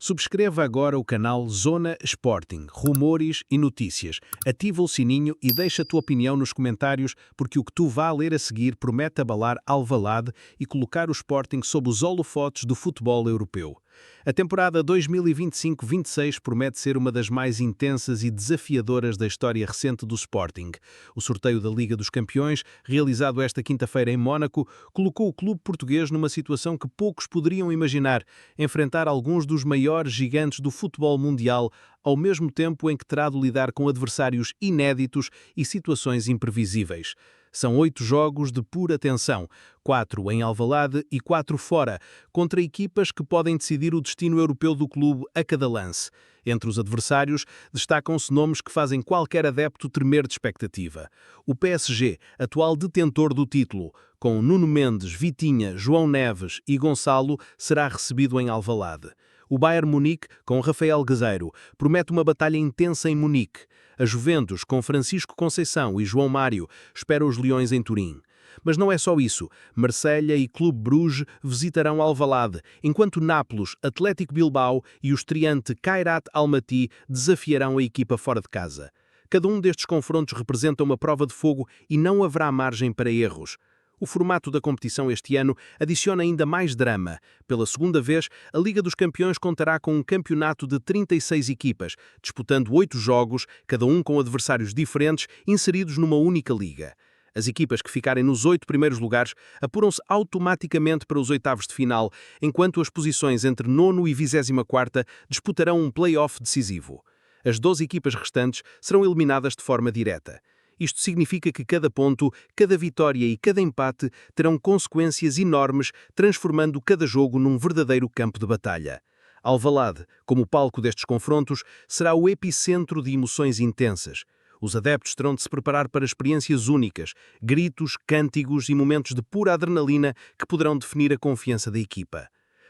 Subscreva agora o canal Zona Sporting, rumores e notícias. Ativa o sininho e deixa a tua opinião nos comentários, porque o que tu vá ler a seguir promete abalar Alvalade e colocar o Sporting sob os holofotes do futebol europeu. A temporada 2025-26 promete ser uma das mais intensas e desafiadoras da história recente do Sporting. O sorteio da Liga dos Campeões, realizado esta quinta-feira em Mónaco, colocou o clube português numa situação que poucos poderiam imaginar: enfrentar alguns dos maiores gigantes do futebol mundial, ao mesmo tempo em que terá de lidar com adversários inéditos e situações imprevisíveis. São 8 jogos de pura tensão, 4 em Alvalade e 4 fora, contra equipas que podem decidir o destino europeu do clube a cada lance. Entre os adversários, destacam-se nomes que fazem qualquer adepto tremer de expectativa. O PSG, atual detentor do título, com Nuno Mendes, Vitinha, João Neves e Gonçalo, será recebido em Alvalade. O Bayern Munique, com Rafael Guerreiro, promete uma batalha intensa em Munique. A Juventus, com Francisco Conceição e João Mário, espera os Leões em Turim. Mas não é só isso. Marselha e Clube Bruges visitarão Alvalade, enquanto Nápoles, Atlético Bilbao e o estreante Kairat Almaty desafiarão a equipa fora de casa. Cada um destes confrontos representa uma prova de fogo e não haverá margem para erros. O formato da competição este ano adiciona ainda mais drama. Pela segunda vez, a Liga dos Campeões contará com um campeonato de 36 equipas, disputando 8 jogos, cada um com adversários diferentes, inseridos numa única liga. As equipas que ficarem nos 8 primeiros lugares apuram-se automaticamente para os oitavos de final, enquanto as posições entre 9º e 24º disputarão um play-off decisivo. As 12 equipas restantes serão eliminadas de forma direta. Isto significa que cada ponto, cada vitória e cada empate terão consequências enormes, transformando cada jogo num verdadeiro campo de batalha. Alvalade, como palco destes confrontos, será o epicentro de emoções intensas. Os adeptos terão de se preparar para experiências únicas, gritos, cânticos e momentos de pura adrenalina que poderão definir a confiança da equipa.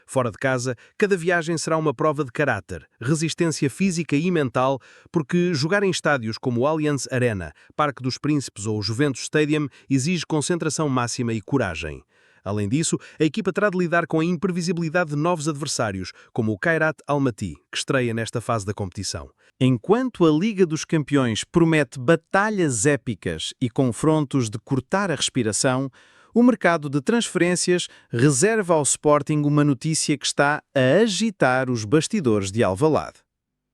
Fora de casa, cada viagem será uma prova de caráter, resistência física e mental, porque jogar em estádios como o Allianz Arena, Parque dos Príncipes ou o Juventus Stadium exige concentração máxima e coragem. Além disso, a equipa terá de lidar com a imprevisibilidade de novos adversários, como o Kairat Almaty, que estreia nesta fase da competição. Enquanto a Liga dos Campeões promete batalhas épicas e confrontos de cortar a respiração, o mercado de transferências reserva ao Sporting uma notícia que está a agitar os bastidores de Alvalade.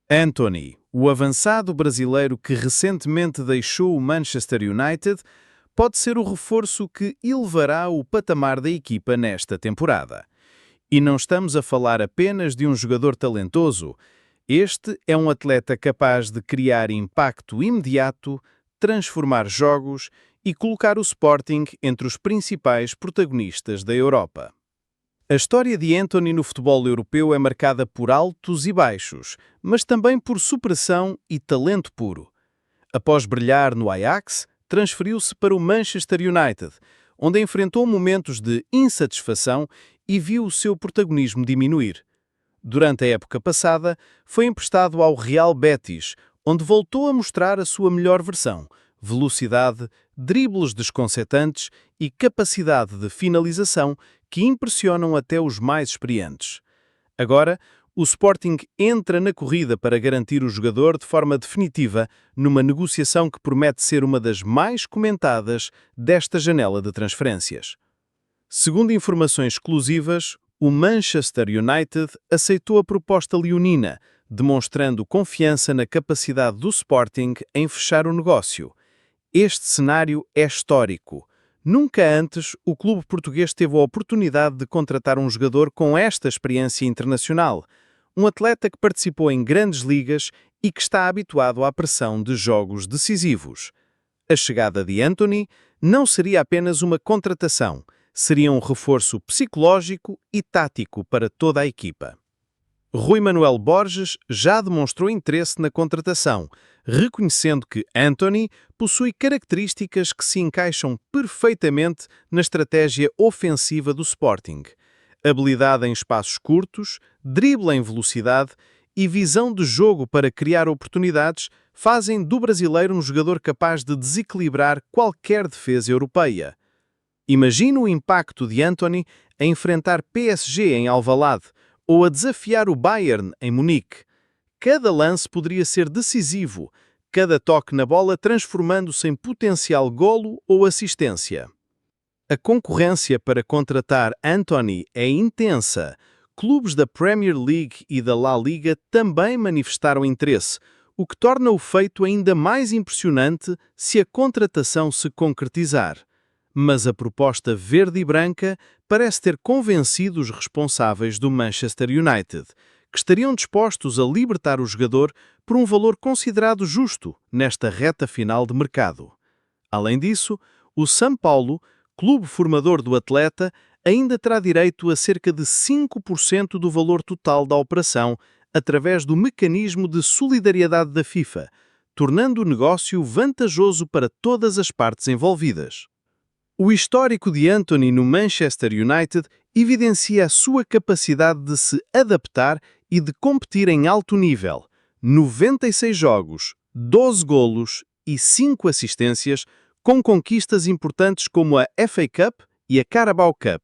Antony, o avançado brasileiro que recentemente deixou o Manchester United, pode ser o reforço que elevará o patamar da equipa nesta temporada. E não estamos a falar apenas de um jogador talentoso. Este é um atleta capaz de criar impacto imediato, transformar jogos e colocar o Sporting entre os principais protagonistas da Europa. A história de Antony no futebol europeu é marcada por altos e baixos, mas também por superação e talento puro. Após brilhar no Ajax, transferiu-se para o Manchester United, onde enfrentou momentos de insatisfação e viu o seu protagonismo diminuir. Durante a época passada, foi emprestado ao Real Betis, onde voltou a mostrar a sua melhor versão: velocidade, dribles desconcertantes e capacidade de finalização que impressionam até os mais experientes. Agora, o Sporting entra na corrida para garantir o jogador de forma definitiva numa negociação que promete ser uma das mais comentadas desta janela de transferências. Segundo informações exclusivas, o Manchester United aceitou a proposta leonina, demonstrando confiança na capacidade do Sporting em fechar o negócio. Este cenário é histórico. Nunca antes o clube português teve a oportunidade de contratar um jogador com esta experiência internacional, um atleta que participou em grandes ligas e que está habituado à pressão de jogos decisivos. A chegada de Antony não seria apenas uma contratação, seria um reforço psicológico e tático para toda a equipa. Rui Manuel Borges já demonstrou interesse na contratação, reconhecendo que Antony possui características que se encaixam perfeitamente na estratégia ofensiva do Sporting. Habilidade em espaços curtos, drible em velocidade e visão de jogo para criar oportunidades fazem do brasileiro um jogador capaz de desequilibrar qualquer defesa europeia. Imagine o impacto de Antony a enfrentar PSG em Alvalade, ou a desafiar o Bayern em Munique. Cada lance poderia ser decisivo, cada toque na bola transformando-se em potencial golo ou assistência. A concorrência para contratar Antony é intensa. Clubes da Premier League e da La Liga também manifestaram interesse, o que torna o feito ainda mais impressionante se a contratação se concretizar. Mas a proposta verde e branca parece ter convencido os responsáveis do Manchester United, que estariam dispostos a libertar o jogador por um valor considerado justo nesta reta final de mercado. Além disso, o São Paulo, clube formador do atleta, ainda terá direito a cerca de 5% do valor total da operação através do mecanismo de solidariedade da FIFA, tornando o negócio vantajoso para todas as partes envolvidas. O histórico de Antony no Manchester United evidencia a sua capacidade de se adaptar e de competir em alto nível. 96 jogos, 12 golos e 5 assistências, com conquistas importantes como a FA Cup e a Carabao Cup.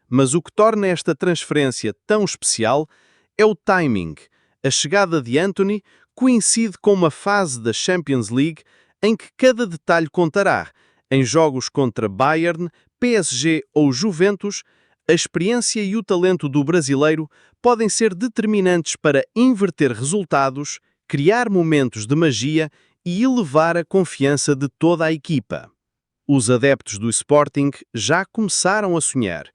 Mas o que torna esta transferência tão especial é o timing. A chegada de Antony coincide com uma fase da Champions League em que cada detalhe contará. Em jogos contra Bayern, PSG ou Juventus, a experiência e o talento do brasileiro podem ser determinantes para inverter resultados, criar momentos de magia e elevar a confiança de toda a equipa. Os adeptos do Sporting já começaram a sonhar.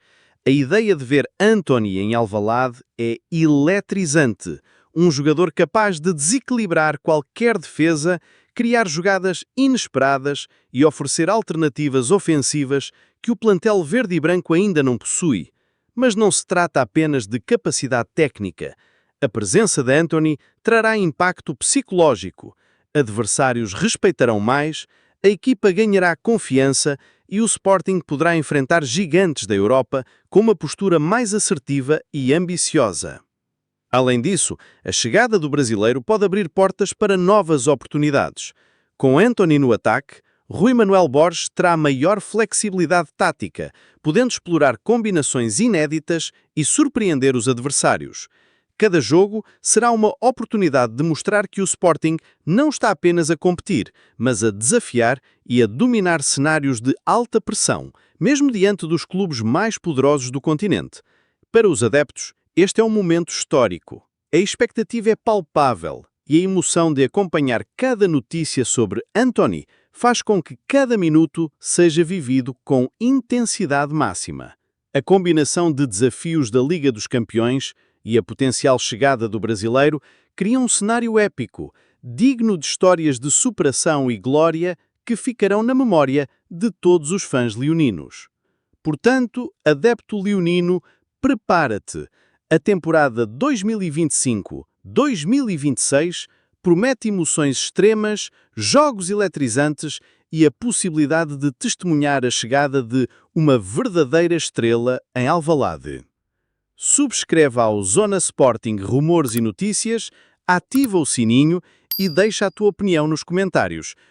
A ideia de ver Antony em Alvalade é eletrizante. Um jogador capaz de desequilibrar qualquer defesa, criar jogadas inesperadas e oferecer alternativas ofensivas que o plantel verde e branco ainda não possui. Mas não se trata apenas de capacidade técnica. A presença de Antony trará impacto psicológico. Adversários respeitarão mais, a equipa ganhará confiança e o Sporting poderá enfrentar gigantes da Europa com uma postura mais assertiva e ambiciosa. Além disso, a chegada do brasileiro pode abrir portas para novas oportunidades. Com Antony no ataque, Rui Manuel Borges terá maior flexibilidade tática, podendo explorar combinações inéditas e surpreender os adversários. Cada jogo será uma oportunidade de mostrar que o Sporting não está apenas a competir, mas a desafiar e a dominar cenários de alta pressão, mesmo diante dos clubes mais poderosos do continente. Para os adeptos, este é um momento histórico. A expectativa é palpável e a emoção de acompanhar cada notícia sobre Antony faz com que cada minuto seja vivido com intensidade máxima. A combinação de desafios da Liga dos Campeões e a potencial chegada do brasileiro cria um cenário épico, digno de histórias de superação e glória que ficarão na memória de todos os fãs leoninos. Portanto, adepto leonino, prepara-te. A temporada 2025-2026 promete emoções extremas, jogos eletrizantes e a possibilidade de testemunhar a chegada de uma verdadeira estrela em Alvalade. Subscreve ao Zona Sporting Rumores e Notícias, ativa o sininho e deixa a tua opinião nos comentários.